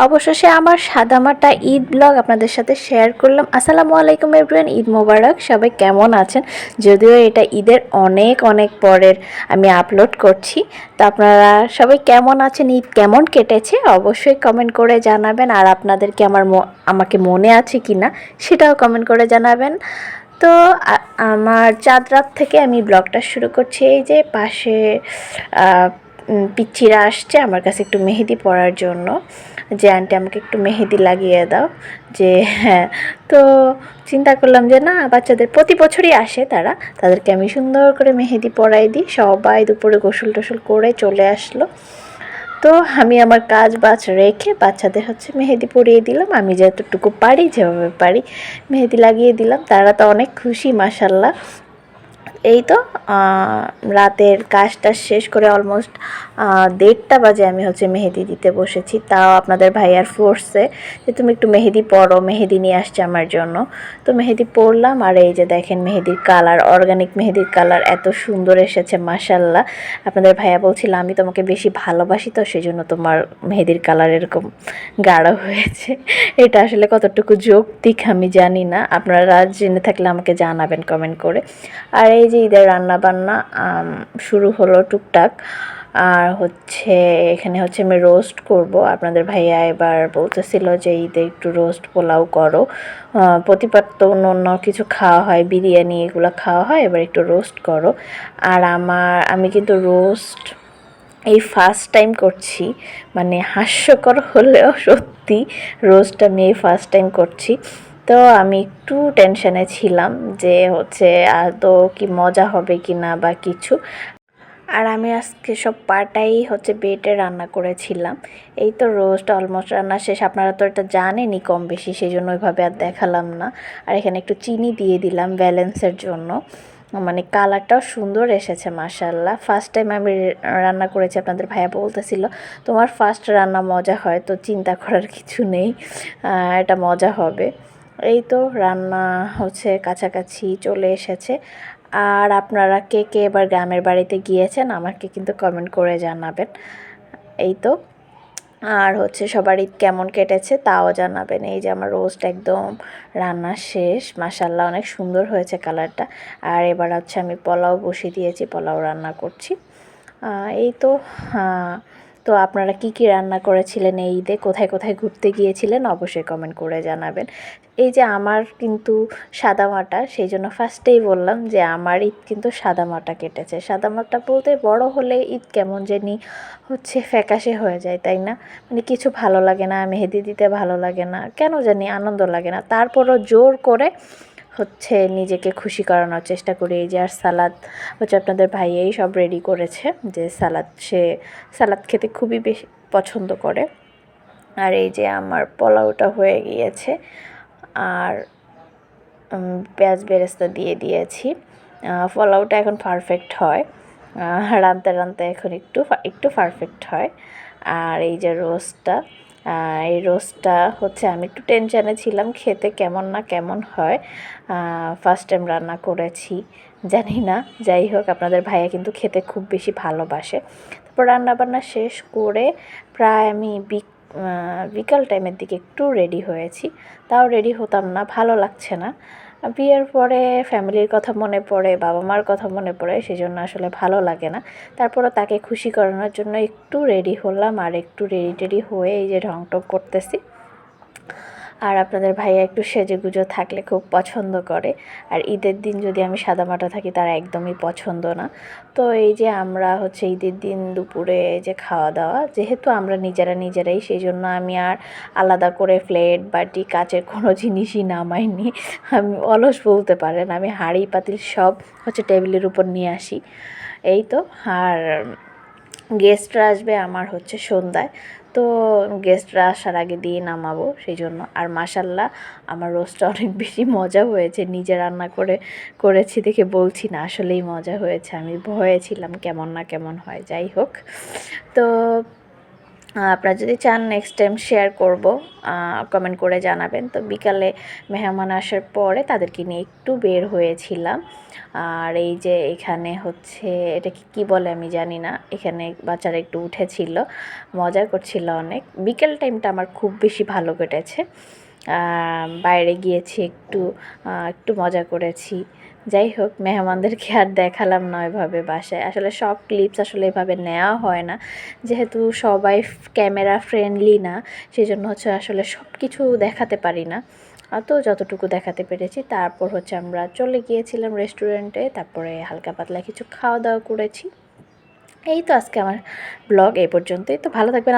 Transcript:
অবশেষে আমার সাদামাটা ঈদ ব্লগ আপনাদের সাথে শেয়ার করলাম। আসসালামু আলাইকুম এভরিওয়ান, ঈদ মোবারক। সবাই কেমন আছেন? যদিও এটা ঈদের অনেক অনেক পরের আমি আপলোড করছি, তো আপনারা সবাই কেমন আছেন, ঈদ কেমন কেটেছে অবশ্যই কমেন্ট করে জানাবেন। আর আপনাদেরকে আমাকে মনে আছে কি না সেটাও কমেন্ট করে জানাবেন। তো আমার চাঁদ রাত থেকে আমি ব্লগটা শুরু করছি। এই যে পাশে পিচ্চিরা আসছে আমার কাছে একটু মেহেদি পরার জন্য, যে আন্টি আমাকে একটু মেহেদি লাগিয়ে দাও। যে হ্যাঁ, তো চিন্তা করলাম যে না, বাচ্চাদের প্রতি বছরই আসে তারা, তাদেরকে আমি সুন্দর করে মেহেদি পরাই দিই। সবাই দুপুরে গোসল টোসল করে চলে আসলো, তো আমি আমার কাজ বাজ রেখে বাচ্চাদের মেহেদি পরিয়ে দিলাম। আমি যতটুকু পারি, যেভাবে পারি মেহেদি লাগিয়ে দিলাম। তারা তো অনেক খুশি, মাশাল্লাহ। এই তো রাতের কাজটা শেষ করে অলমোস্ট 1:30 বাজে আমি মেহেদি দিতে বসেছি। তাও আপনাদের ভাইয়ার ফোর্সে যে তুমি একটু মেহেদি পরো, মেহেদি নিয়ে আসছে আমার জন্য। তো মেহেদি পরলাম, আর এই যে দেখেন মেহেদির কালার, অর্গানিক মেহেদির কালার এত সুন্দর এসেছে মাশাল্লাহ। আপনাদের ভাইয়া বলছিল আমি তোমাকে বেশি ভালোবাসি, তো সেই জন্য তোমার মেহেদির কালার এরকম গাঢ় হয়েছে। এটা আসলে কতটুকু যৌক্তিক আমি জানি না, আপনারা জেনে থাকলে আমাকে জানাবেন কমেন্ট করে। আর এই যে ঈদের রান্নাবান্না শুরু হলো টুকটাক। আর এখানে আমি রোস্ট করব। আপনাদের ভাইয়া এবার বলতেছিল যে ঈদে একটু রোস্ট পোলাও করো, প্রতিবার তো অন্য অন্য কিছু খাওয়া হয়, বিরিয়ানি এগুলো খাওয়া হয়, এবার একটু রোস্ট করো। আর আমি কিন্তু রোস্ট এই ফার্স্ট টাইম করছি, মানে হাস্যকর হলেও সত্যি, রোস্ট আমি এই ফার্স্ট টাইম করছি। তো আমি একটু টেনশনে ছিলাম যে আদৌ কি মজা হবে কি না বা কিছু। আর আমি আজকে সব পাটাই বেটে রান্না করেছিলাম। এই তো রোস্ট অলমোস্ট রান্না শেষ। আপনারা তো এটা জানেনই কম বেশি, সেই জন্য ওইভাবে আর দেখালাম না। আর এখানে একটু চিনি দিয়ে দিলাম ব্যালেন্সের জন্য, মানে কালারটাও সুন্দর এসেছে মাশাল্লাহ। ফার্স্ট টাইম আমি রান্না করেছি। আপনাদের ভাইয়া বলতেছিল তোমার ফার্স্ট রান্না মজা হয়, তো চিন্তা করার কিছু নেই, এটা মজা হবে। এই তো রান্না কাছাকাছি চলে এসেছে। আর আপনারা কে কে এবার গ্রামের বাড়িতে গিয়েছেন আমাকে কিন্তু কমেন্ট করে জানাবেন। এই তো, আর সবার ঈদ কেমন কেটেছে তাও জানাবেন। এই যে আমার রোস্ট একদম রান্না শেষ, মাশাল্লাহ অনেক সুন্দর হয়েছে কালারটা। আর এবার আমি পোলাও বসিয়ে দিয়েছি, পোলাও রান্না করছি। এই তো, তো আপনারা কি কি রান্না করেছিলেন এই ঈদে, কোথায় কোথায় ঘুরতে গিয়েছিলেন অবশ্যই কমেন্ট করে জানাবেন। এই যে আমার কিন্তু সাদামাটা, সেই জন্য ফার্স্টেই বললাম যে আমার ঈদ কিন্তু সাদামাটা কেটেছে। সাদামাটা বলতে বড় হলে ঈদ কেমন জানি ফ্যাকাশে হয়ে যায়, তাই না? মানে কিছু ভালো লাগে না, মেহেদি দিতে ভালো লাগে না, কেন জানি আনন্দ লাগে না। তারপরও জোর করে নিজেকে খুশি করানোর চেষ্টা করি। এই যে আর সালাদ আপনাদের ভাইয়াই সব রেডি করেছে, যে সালাদ খেতে খুবই বেশি পছন্দ করে। আর এই যে আমার পোলাওটা হয়ে গিয়েছে, আর পেঁয়াজ বেরেস্তা দিয়ে দিয়েছি। পোলাওটা এখন পারফেক্ট হয়, রাঁধতে রাঁধতে এখন একটু একটু পারফেক্ট হয়। আর এই যে রোস্টটা, এই রোস্টটা আমি একটু টেনশানে ছিলাম খেতে কেমন না কেমন হয়, ফার্স্ট টাইম রান্না করেছি, জানি না। যাই হোক, আপনাদের ভাইয়া কিন্তু খেতে খুব বেশি ভালোবাসে। তারপর রান্নাবান্না শেষ করে প্রায় আমি বিকাল টাইমের দিকে একটু রেডি হয়েছি। তাও রেডি হতাম না, ভালো লাগছে না। বিয়ের পরে ফ্যামিলির কথা মনে পড়ে, বাবা মার কথা মনে পড়ে, সেই জন্য আসলে ভালো লাগে না। তারপরও তাকে খুশি করানোর জন্য একটু রেডি হলাম, আর একটু রেডি টেডি হয়ে এই যে ঢং টং করতেছি। আর আপনাদের ভাইয়া একটু সেজেগুজো থাকলে খুব পছন্দ করে। আর ঈদের দিন যদি আমি সাদামাটা থাকি তার একদমই পছন্দ না। তো এই যে আমরা ঈদের দিন দুপুরে যে খাওয়া দাওয়া, যেহেতু আমরা নিজেরাই, সেই জন্য আমি আর আলাদা করে প্লেট বাটি কাচের কোনো জিনিসই নামাইনি। আমি অলস বলতে পারেন, আমি হাঁড়ি পাতিল সব টেবিলের উপর নিয়ে আসি। এই তো, আর গেস্টরা আসবে আমার সন্ধ্যায়, তো গেস্টরা আসার আগে দিয়ে নামাবো, সেই জন্য। আর মাশাল্লাহ আমার রোস্টটা অনেক বেশি মজা হয়েছে, নিজে রান্না করেছি দেখে বলছি না, আসলেই মজা হয়েছে। আমি ভয়ে ছিলাম কেমন না কেমন হয়, যাই হোক। তো আপনারা যদি চান নেক্সট টাইম শেয়ার করব, কমেন্ট করে জানাবেন। তো বিকালে মেহমান আসার পরে তাদেরকে নিয়ে একটু বের হয়েছিলাম। আর এই যে এখানে হচ্ছে এটাকে কি বলে আমি জানি না, এখানে বাচ্চারা একটু উঠেছিল, মজা করছিল অনেক। বিকেল টাইমটা আমার খুব বেশি ভালো কেটেছে। বাইরে গিয়েছি, একটু মজা করেছি। যাই হোক, মেহমানদেরকে আর দেখালাম না ওইভাবে বাসায়। আসলে সব ক্লিপস আসলে এভাবে নেওয়া হয় না, যেহেতু সবাই ক্যামেরা ফ্রেন্ডলি না, সেজন্য হচ্ছে আসলে সব কিছু দেখাতে পারি না। তো যতটুকু দেখাতে পেরেছি। তারপর হচ্ছে আমরা চলে গিয়েছিলাম রেস্টুরেন্টে, তারপরে হালকা পাতলা কিছু খাওয়া দাওয়া করেছি। এই তো আজকে আমার ব্লগ এই পর্যন্তই। তো ভালো থাকবেন।